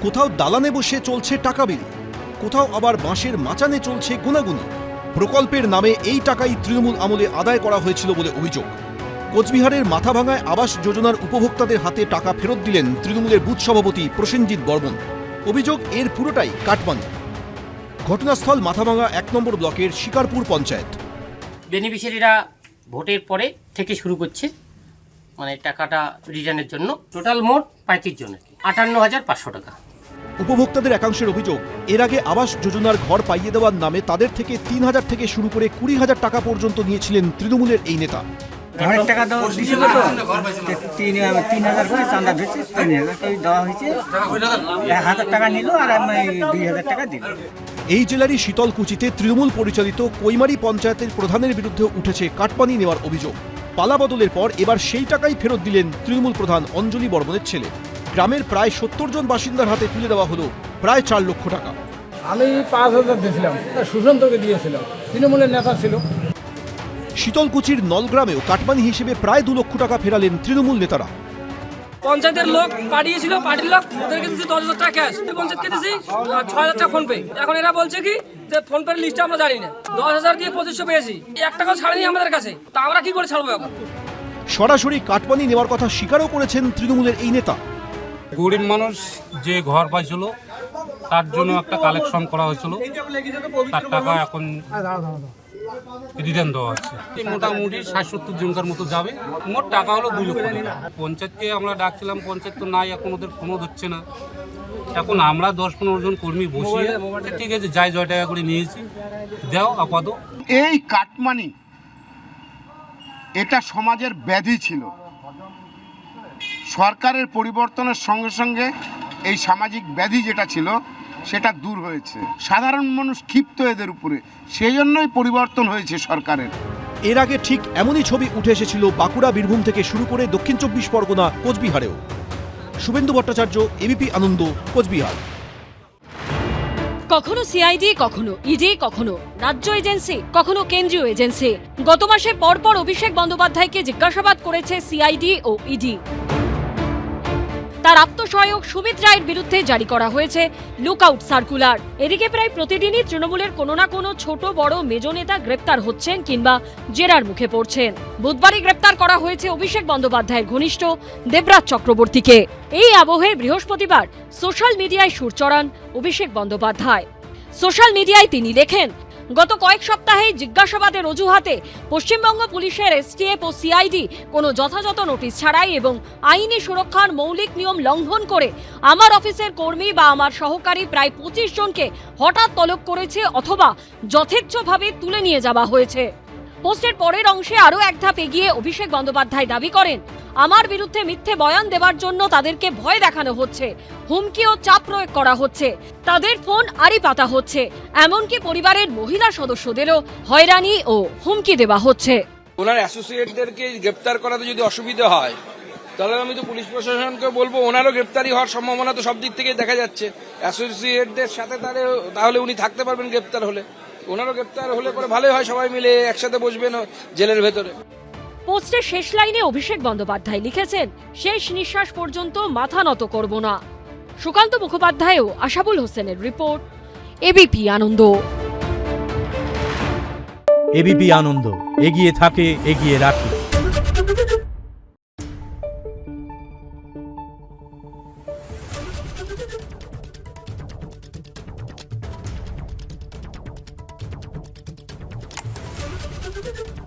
কোথাও দালানে বসে চলছে টাকা বিল, কোথাও আবার বাঁশের মাচানে চলছে গুনাগুনি। প্রকল্পের নামে এই টাকাই তৃণমূল আমলে আদায় করা হয়েছিল বলে অভিযোগ। কোচবিহারের মাথাভাঙায় আবাস যোজনার উপভোক্তাদের হাতে টাকা ফেরত দিলেন তৃণমূলের বুথ সভাপতি প্রসেনজিৎ বর্মন। অভিযোগ এর পুরোটাই কাটমানি। ঘটনাস্থল মাথাভাঙা ১ নম্বর ব্লকের শিকারপুর পঞ্চায়েত। বেনিফিশিয়ারিরা ভোটের পরে থেকে শুরু করছে মানে টাকাটা রিটার্নের জন্য। টোটাল মোট ৩৫ জনের ৫৮,৫০০ টাকা। উপভোক্তাদের একাংশের অভিযোগ, এর আগে আবাস যোজনার ঘর পাইয়ে দেওয়ার নামে তাদের থেকে ৩,০০০ থেকে শুরু করে ২০,০০০ টাকা পর্যন্ত নিয়েছিলেন তৃণমূলের এই নেতা। ঘরের টাকা দেওয়া দিয়েছিল তো ৩,০০০ করে চাঁদা বেঁচে ৩,০০০ করে দেওয়া হয়েছে। ১,০০০ টাকা নিল আর আমি ২,০০০ টাকা দিল। এই জেলারই শীতলকুচিতে তৃণমূল পরিচালিত কৈমারি পঞ্চায়েতের প্রধানের বিরুদ্ধে উঠেছে কাটমানি নেওয়ার অভিযোগ। পালা বদলের পর এবার সেই টাকাই ফেরত দিলেন তৃণমূল প্রধান অঞ্জলি বর্মনের ছেলে। গ্রামের প্রায় ৭০ জন বাসিন্দার হাতে তুলে দেওয়া হলো প্রায় ৪ লক্ষ টাকা। আমি ৫,০০০ দিয়েছিলাম, সুশান্তকে দিয়েছিলাম, তৃণমূলের নেতা ছিল। শীতলকুচির নলগ্রামেও কাটমানি হিসেবে প্রায় ২ লক্ষ টাকা ফেরালেন তৃণমূল নেতারা। পঞ্চায়েতের লোক পাঠিয়েছিল, পার্টির লোক, ওদেরকে দিয়েছি ১০,০০০ টাকা ক্যাশ, পঞ্চায়েতকে দিয়েছি ৬,০০০ টাকা ফোনপে। এখন এরা বলছে কি যে ফোনপের লিস্টটা আমরা জানি না, ১০,০০০ দিয়ে ২৫০০ পেয়েছি, ১ টাকাও ছাড়েনি আমাদের কাছে, তা আমরা কি করে ছাড়বো এখন? সরাসরি কাটমানি নেওয়ার কথা স্বীকারও করেছেন তৃণমূলের এই নেতা। গরিব মানুষ যে ঘর পাইছিল তার জন্য একটা কালেকশন করা হয়েছিল, তার টাকা এখন রিটার্ন দেওয়া হচ্ছে। মোটামুটি ৬০-৭০ জনকার মতো যাবে। মোট টাকা হলো ২ লক্ষ টাকা। পঞ্চায়েতকে আমরা ডাকছিলাম, পঞ্চায়েত তো নাই, এখন ওদের ফোনও ধরছে না। এখন আমরা ১০-১৫ জন কর্মী বসিয়ে ঠিক আছে যাই ৬ টাকা করে নিয়েছি, দেও আপাতত। এই কাটমানি এটা সমাজের ব্যাধি ছিল। সরকারের পরিবর্তনের সঙ্গে সঙ্গে এই সামাজিক ব্যাধি যেটা ছিল সেটা দূর হয়েছে। সাধারণ মানুষ ক্ষিপ্ত এদের উপরে, সেই জন্যই পরিবর্তন হয়েছে সরকারের। এর আগে ঠিক এমনই ছবি উঠে এসেছিল বাঁকুড়া, বীরভূম থেকে শুরু করে দক্ষিণ ২৪ পরগনা, কোচবিহারেও। শুভেন্দু ভট্টাচার্য, এবিপি আনন্দ, কোচবিহার। কখনো সিআইডি, কখনো ইডি, কখনো রাজ্য এজেন্সি, কখনো কেন্দ্রীয় এজেন্সি। গত মাসে পরপর অভিষেক বন্দ্যোপাধ্যায়কে জিজ্ঞাসাবাদ করেছে সিআইডি ও ইডি। তার আত্মসহায়ক সুমিত রায়ের বিরুদ্ধে জারি করা হয়েছে লুকআউট সার্কুলার। এদিকে প্রায় প্রতিদিনই তৃণমূলের কোনো না কোনো ছোট বড় মেজো নেতা গ্রেপ্তার হচ্ছেন কিংবা জেরার মুখে পড়ছেন। বুধবারই গ্রেপ্তার করা হয়েছে অভিষেক বন্দ্যোপাধ্যায়ের ঘনিষ্ঠ দেবরাজ চক্রবর্তীকে। এই আবহে বৃহস্পতিবার সোশ্যাল মিডিয়ায় সুর চড়ান অভিষেক বন্দ্যোপাধ্যায়। সোশ্যাল মিডিয়ায় তিনি লেখেন, গত কয়েক সপ্তাহে জিজ্ঞাসাবাদের অজুহাতে পশ্চিমবঙ্গ পুলিশের এসটিএফ ও সিআইডি কোনো যথাযথ নোটিশ ছাড়াই এবং আইনি সুরক্ষার মৌলিক নিয়ম লঙ্ঘন করে আমার অফিসের কর্মী বা আমার সহকারী প্রায় ২৫ জনকে হঠাৎ তলব করেছে অথবা যথেচ্ছভাবে তুলে নিয়ে যাওয়া হয়েছে। পোস্টের পরের অংশে আরও এক ধাপ এগিয়ে অভিষেক বন্দ্যোপাধ্যায় দাবি করেন, আমার বিরুদ্ধে মিথ্যে বয়ান দেওয়ার জন্য তাদেরকে ভয় দেখানো হচ্ছে, হুমকি ও চাপ প্রয়োগ করা হচ্ছে, তাদের ফোন আড়ি পাতা হচ্ছে, এমনকি পরিবারের মহিলা সদস্যদেরও হয়রানি ও হুমকি দেওয়া হচ্ছে। ওনার অ্যাসোসিয়েটদেরকে গ্রেপ্তার করাতে যদি অসুবিধা হয় তাহলে আমি তো পুলিশ প্রশাসনকে বলবো, ওনারও গ্রেপ্তারি হওয়ার সম্ভাবনা তো সব দিক থেকেই দেখা যাচ্ছে। অ্যাসোসিয়েটদের সাথে তাহলে উনি থাকতে পারবেন গ্রেপ্তার হলে, ওনারও গ্রেপ্তার হলে পরে ভালোই হয়, সবাই মিলে একসাথে বসবেন জেলের ভেতরে। পোস্টের শেষ লাইনে অভিষেক বন্দ্যোপাধ্যায় লিখেছেন, শেষ নিঃশ্বাস পর্যন্ত মাথা নত করব না। সুকান্ত মুখোপাধ্যায় ও আশাবুল হোসেনের রিপোর্ট, এবিপি আনন্দ। এবিপি আনন্দ, এগিয়ে থাকে, এগিয়ে রাখে। Thank you.